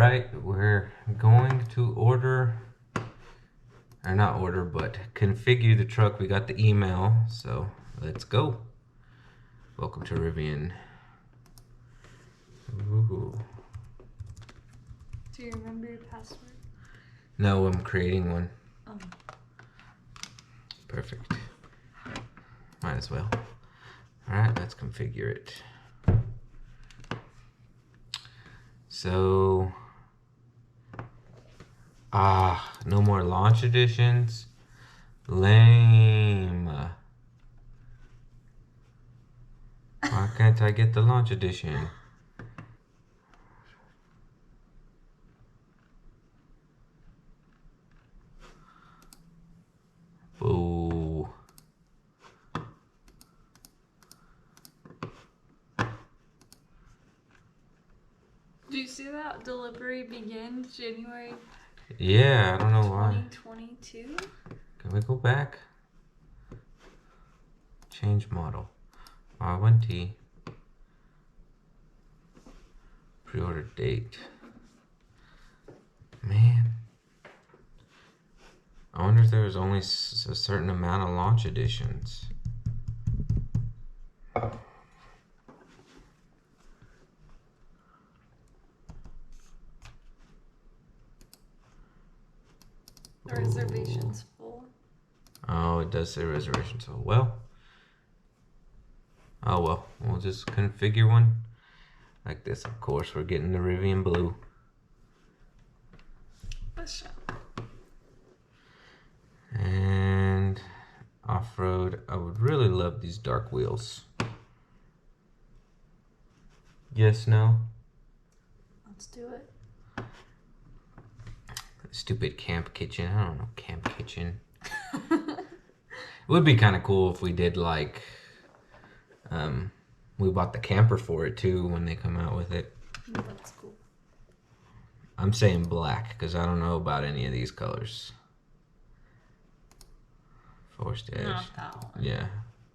right, we're going to order, or not order, but configure the truck. We got the email, so let's go. Welcome to Rivian. Ooh. Do you remember your password? No, I'm creating one. Oh. Perfect. Might as well. Alright, let's configure it. So, no more launch editions. Lame. Why can't I get the launch edition? Boo. Do you see that delivery begins January? Yeah, I don't know why. 2022? Can we go back? Change model. R1T. Pre-order date. Man. I wonder if there was only a certain amount of launch editions. The reservation's full. Oh, it does say reservation, so well. Oh well, we'll just configure one like this. Of course, we're getting the Rivian blue. Let's show. And off-road, I would really love these dark wheels. Yes, no? Let's do it. Stupid camp kitchen. I don't know, camp kitchen. It would be kind of cool if we did like, we bought the camper for it too when they come out with it. That's cool. I'm saying black because I don't know about any of these colors. Forced edge. Not that one. Yeah,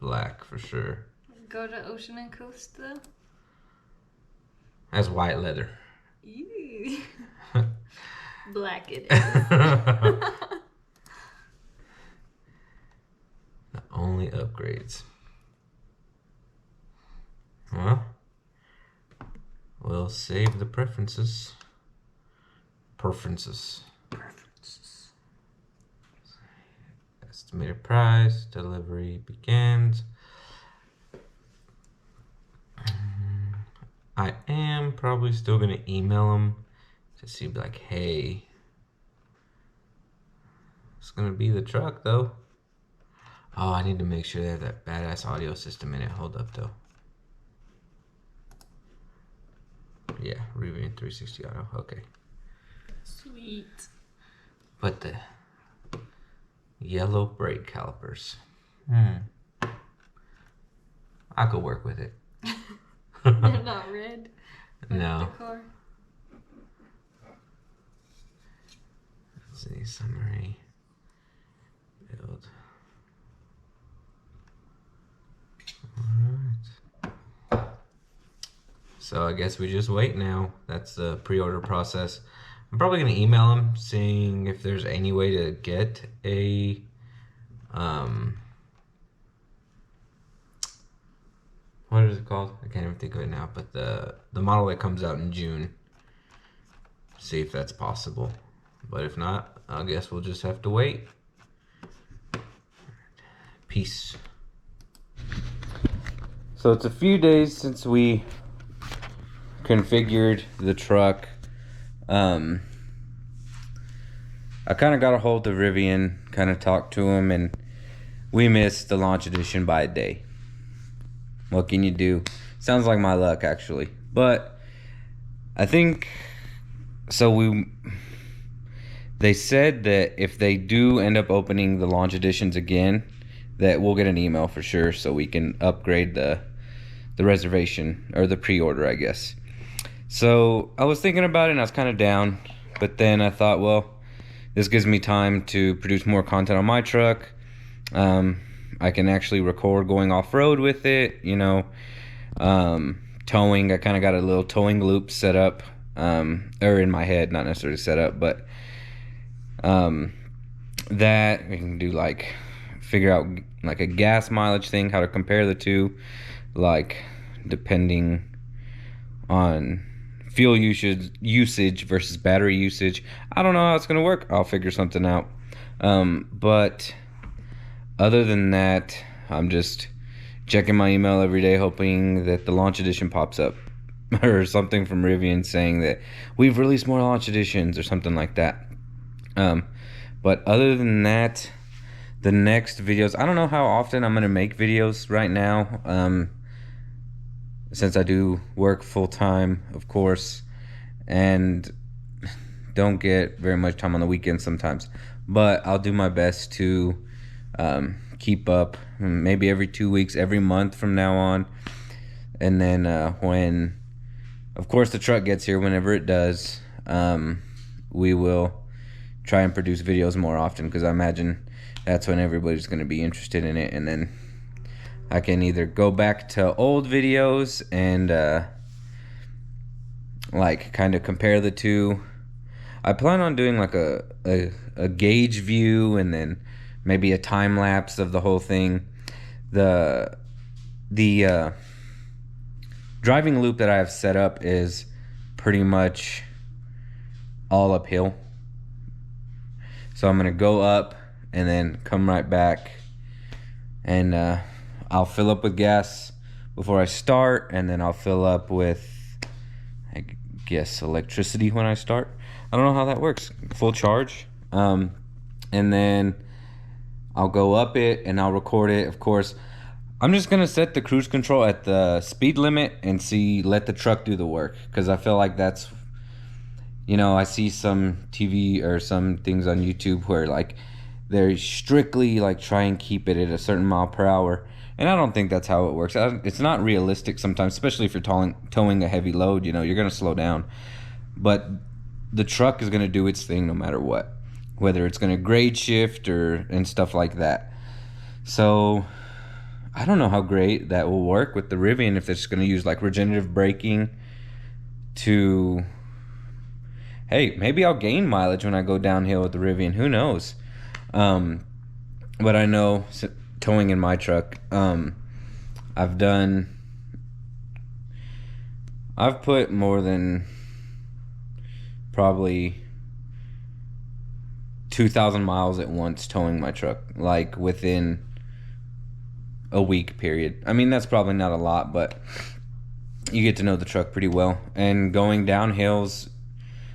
black for sure. Go to Ocean and Coast though. That's white leather. Ew. Black it is. The only upgrades. Well, we'll save the preferences. Estimated price, delivery begins. I am probably still gonna email them to see, like, hey, it's gonna be the truck though. Oh, I need to make sure they have that badass audio system in it. Hold up though. Yeah, Rivian 360 auto. Okay. Sweet. But the yellow brake calipers. I could work with it. They're not red. No. The car. Let's see, summary. Build. Alright. So I guess we just wait now. That's the pre-order process. I'm probably gonna email them seeing if there's any way to get a what is it called? I can't even think of it now, but the model that comes out in June. See if that's possible. But if not, I guess we'll just have to wait. Peace. So it's a few days since we configured the truck. I kind of got a hold of Rivian, kind of talked to him, and we missed the launch edition by a day. What can you do? Sounds like my luck, actually. But I think so. They said that if they do end up opening the launch editions again, that we'll get an email for sure, so we can upgrade the reservation or the pre-order, I guess. So I was thinking about it, and I was kind of down, but then I thought, well, this gives me time to produce more content on my truck. I can actually record going off-road with it, you know. Towing, I kind of got a little towing loop set up or in my head, not necessarily set up, but that we can do, like, figure out like a gas mileage thing, how to compare the two, like depending on fuel usage versus battery usage. I don't know how it's gonna work. I'll figure something out. But other than that, I'm just checking my email every day, hoping that the launch edition pops up or something from Rivian saying that we've released more launch editions or something like that. But other than that, the next videos, I don't know how often I'm gonna make videos right now, since I do work full-time, of course, and don't get very much time on the weekends sometimes, but I'll do my best to keep up, maybe every 2 weeks, every month from now on. And then when, of course, the truck gets here, whenever it does, we will try and produce videos more often, because I imagine that's when everybody's going to be interested in it. And then I can either go back to old videos and like kind of compare the two. I plan on doing like a gauge view, and then maybe a time lapse of the whole thing. The driving loop that I have set up is pretty much all uphill. So I'm gonna go up and then come right back, and I'll fill up with gas before I start, and then I'll fill up with, I guess, electricity when I start. I don't know how that works. Full charge. And then I'll go up it and I'll record it. Of course, I'm just gonna set the cruise control at the speed limit and let the truck do the work, because I feel like that's, I see some TV or some things on YouTube where like they're strictly like try and keep it at a certain mile per hour, and I don't think that's how it works. It's not realistic sometimes, especially if you're towing a heavy load. You're gonna slow down, but the truck is gonna do its thing no matter what, whether it's gonna grade shift and stuff like that. So I don't know how great that will work with the Rivian, if it's gonna use like regenerative braking to, hey, maybe I'll gain mileage when I go downhill with the Rivian. Who knows? But I know towing in my truck, I've put more than probably 2,000 miles at once towing my truck, like within a week period. I mean, that's probably not a lot, but you get to know the truck pretty well. And going down hills,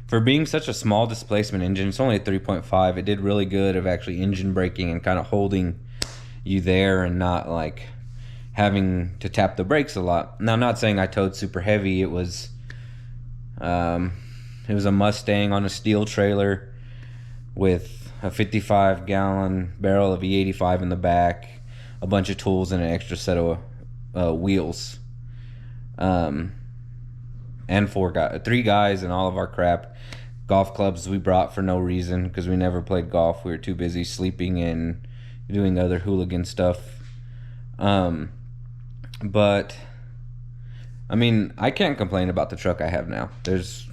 for being such a small displacement engine, it's only a 3.5. It did really good of actually engine braking and kind of holding you there and not like having to tap the brakes a lot. Now, I'm not saying I towed super heavy. It was a Mustang on a steel trailer with a 55-gallon barrel of E85 in the back, a bunch of tools, and an extra set of wheels. And 3 guys and all of our crap. Golf clubs we brought for no reason, because we never played golf. We were too busy sleeping and doing other hooligan stuff. But I mean, I can't complain about the truck I have now. There's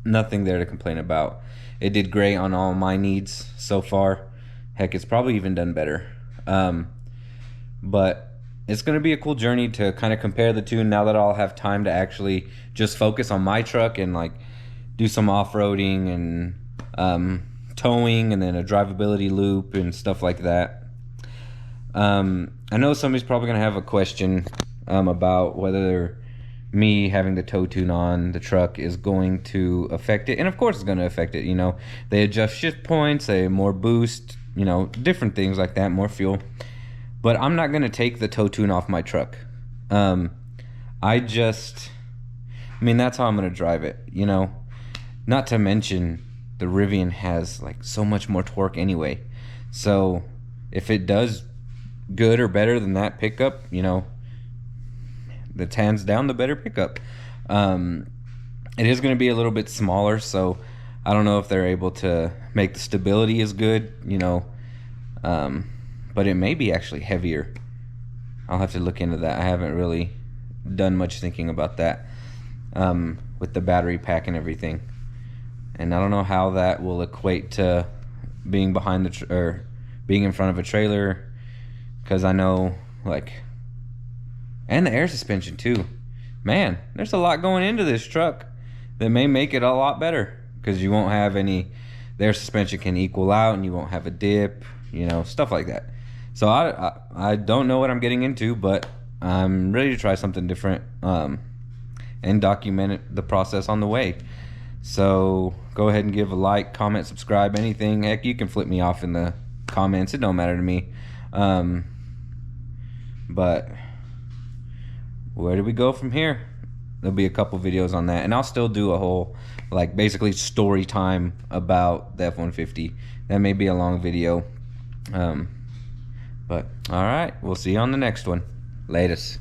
nothing there to complain about. It did great on all my needs so far. Heck, it's probably even done better. But it's going to be a cool journey to kind of compare the two now that I'll have time to actually just focus on my truck and like do some off-roading and towing, and then a drivability loop and stuff like that. I know somebody's probably going to have a question about whether me having the tow tune on the truck is going to affect it. And of course it's going to affect it. They adjust shift points, they more boost, different things like that, more fuel. But I'm not going to take the tow tune off my truck. That's how I'm going to drive it, Not to mention the Rivian has like so much more torque anyway. So if it does good or better than that pickup, that's hands down the better pickup. It is going to be a little bit smaller, so I don't know if they're able to make the stability as good, but it may be actually heavier. I'll have to look into that. I haven't really done much thinking about that. with the battery pack and everything. And I don't know how that will equate to being behind the or being in front of a trailer, because I know, like, and the air suspension too. Man, there's a lot going into this truck that may make it a lot better, because you won't have any, the air suspension can equal out and you won't have a dip, you know, stuff like that. So I don't know what I'm getting into, but I'm ready to try something different, and document the process on the way. So go ahead and give a like, comment, subscribe, anything. Heck, you can flip me off in the comments. It don't matter to me. But where do we go from here? There'll be a couple videos on that, and I'll still do a whole, like, basically story time about the F-150. That may be a long video. But all right, we'll see you on the next one. Latest.